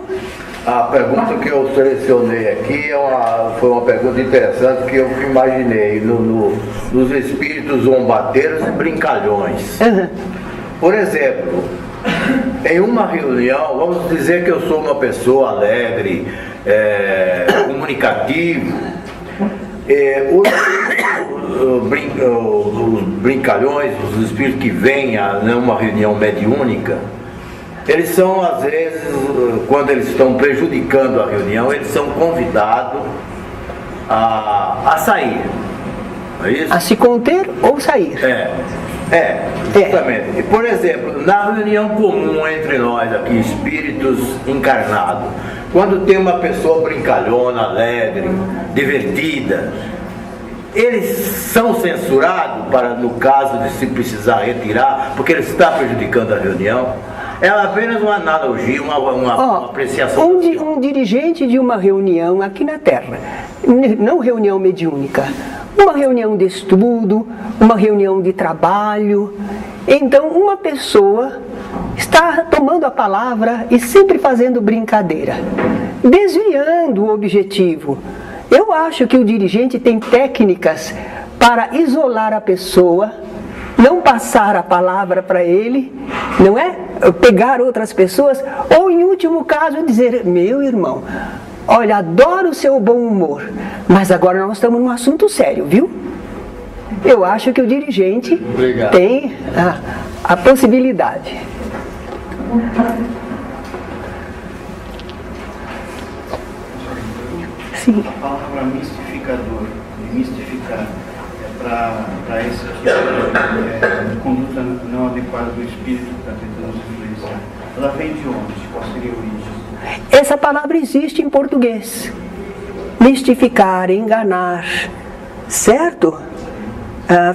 A pergunta que eu selecionei aqui foi uma pergunta interessante que eu imaginei nos espíritos zombateiros e brincalhões. Uhum. Por exemplo, em uma reunião, vamos dizer que eu sou uma pessoa alegre, comunicativo, os brincalhões, os espíritos que vêm a uma reunião mediúnica, eles são, às vezes, quando eles estão prejudicando a reunião, eles são convidados a sair. Não é isso? A se conter ou sair. Justamente. Por exemplo, na reunião comum entre nós aqui, espíritos encarnados, quando tem uma pessoa brincalhona, alegre, divertida, eles são censurados para, no caso de se precisar retirar, porque ele está prejudicando a reunião. É apenas uma analogia, uma apreciação. Um dirigente de uma reunião aqui na Terra, não reunião mediúnica, uma reunião de estudo, uma reunião de trabalho. Então, uma pessoa está tomando a palavra e sempre fazendo brincadeira, desviando o objetivo. Eu acho que o dirigente tem técnicas para isolar a pessoa, não passar a palavra para ele, não é? Pegar outras pessoas, ou em último caso dizer, meu irmão, olha, adoro o seu bom humor, mas agora nós estamos num assunto sério, viu? Eu acho que o dirigente tem a possibilidade. Sim. A palavra mistificador, mistificar, para essa conduta não adequada do espírito que está tentando se influenciar. Ela vem de onde? Qual seria a origem? Essa palavra existe em português. Mistificar, enganar, certo?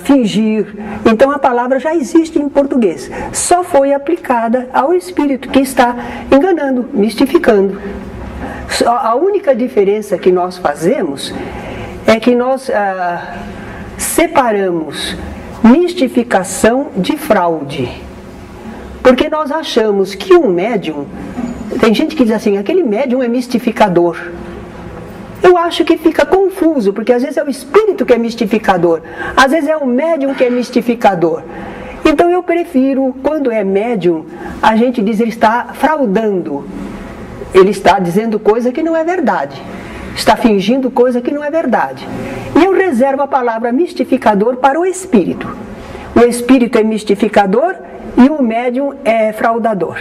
Fingir. Então a palavra já existe em português. Só foi aplicada ao espírito que está enganando, mistificando. A única diferença que nós fazemos é que nós separamos mistificação de fraude. Porque nós achamos que um médium, tem gente que diz assim, aquele médium é mistificador. Eu acho que fica confuso, porque às vezes é o espírito que é mistificador, às vezes é o médium que é mistificador. Então eu prefiro, quando é médium, a gente diz ele está fraudando. Ele está dizendo coisa que não é verdade. Está fingindo coisa que não é verdade. E eu reservo a palavra mistificador para o espírito. O espírito é mistificador e o médium é fraudador.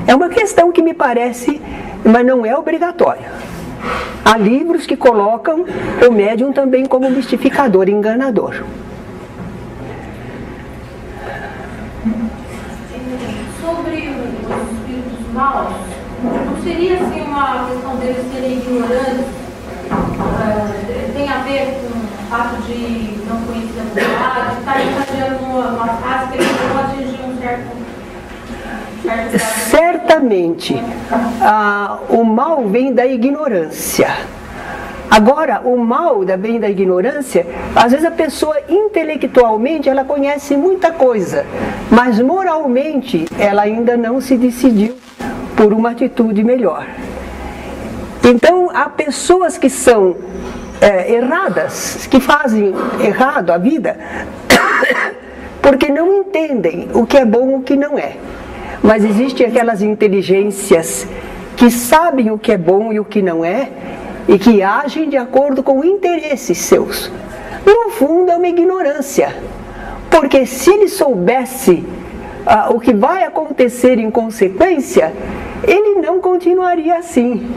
É uma questão que me parece, mas não é obrigatório. Há livros que colocam o médium também como mistificador, enganador. Sobre os espíritos maus, não seria assim uma questão deles serem ignorantes? Tem a ver com o fato de não conhecer a verdade, estar encadeando numa fase que eles vão atingir um certo Certamente, o mal vem da ignorância. Agora, o mal vem da ignorância. Às vezes a pessoa intelectualmente ela conhece muita coisa, mas moralmente ela ainda não se decidiu por uma atitude melhor. Então, há pessoas que são erradas, que fazem errado a vida, porque não entendem o que é bom e o que não é. Mas existem aquelas inteligências que sabem o que é bom e o que não é e que agem de acordo com interesses seus. No fundo é uma ignorância, porque se ele soubesse o que vai acontecer em consequência, ele não continuaria assim.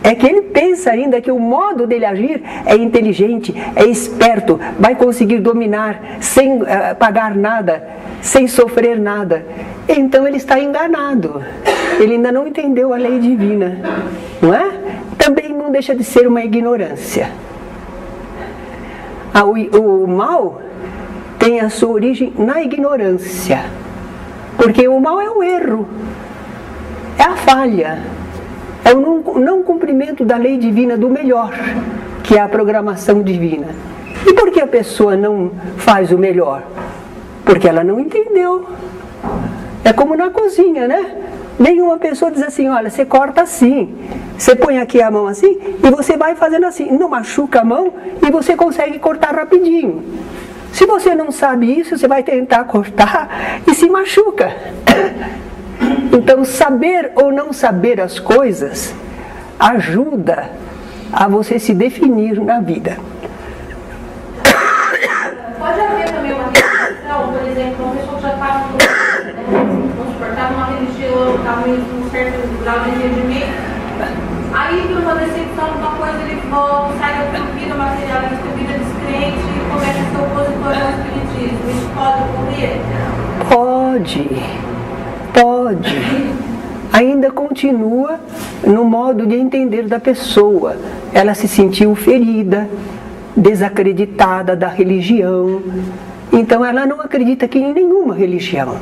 É que ele pensa ainda que o modo dele agir é inteligente, é esperto, vai conseguir dominar sem pagar nada, sem sofrer nada. Então ele está enganado. Ele ainda não entendeu a lei divina, não é? Também não deixa de ser uma ignorância. O mal tem a sua origem na ignorância, porque o mal é o erro, é a falha, é o não cumprimento da lei divina do melhor, que é a programação divina. E por que a pessoa não faz o melhor? Porque ela não entendeu. É como na cozinha, né? Nenhuma pessoa diz assim, olha, você corta assim, você põe aqui a mão assim e você vai fazendo assim, não machuca a mão e você consegue cortar rapidinho. Se você não sabe isso, você vai tentar cortar e se machuca. Então, saber ou não saber as coisas ajuda a você se definir na vida. Pode haver também uma reflexão, por exemplo, uma pessoa que já está numa religião, está num certo grau de entendimento, aí por uma decepção de uma coisa ele volta, sai da vida materialista, vida descrente e começa a ser opositor ao espiritismo. Isso pode ocorrer? Pode. Ainda continua no modo de entender da pessoa. Ela se sentiu ferida, desacreditada da religião, então ela não acredita que em nenhuma religião.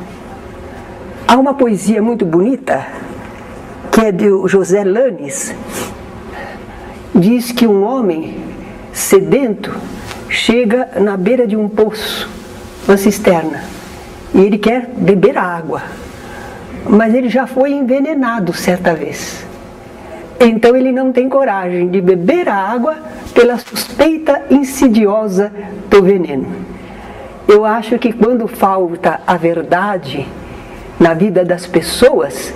Há uma poesia muito bonita, que é de José Lanes, diz que um homem sedento chega na beira de um poço, uma cisterna, e ele quer beber água, mas ele já foi envenenado certa vez. Então ele não tem coragem de beber a água pela suspeita insidiosa do veneno. Eu acho que quando falta a verdade na vida das pessoas,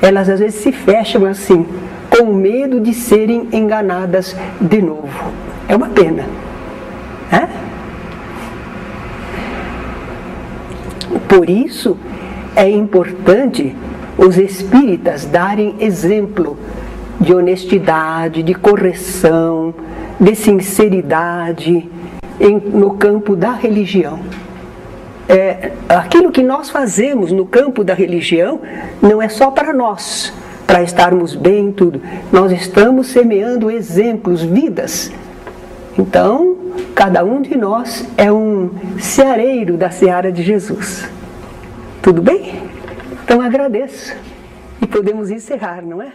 elas às vezes se fecham assim, com medo de serem enganadas de novo. É uma pena. Por isso é importante os espíritas darem exemplo de honestidade, de correção, de sinceridade no campo da religião. Aquilo que nós fazemos no campo da religião não é só para nós, para estarmos bem tudo. Nós estamos semeando exemplos, vidas. Então, cada um de nós é um seareiro da seara de Jesus. Tudo bem? Então agradeço. E podemos encerrar, não é?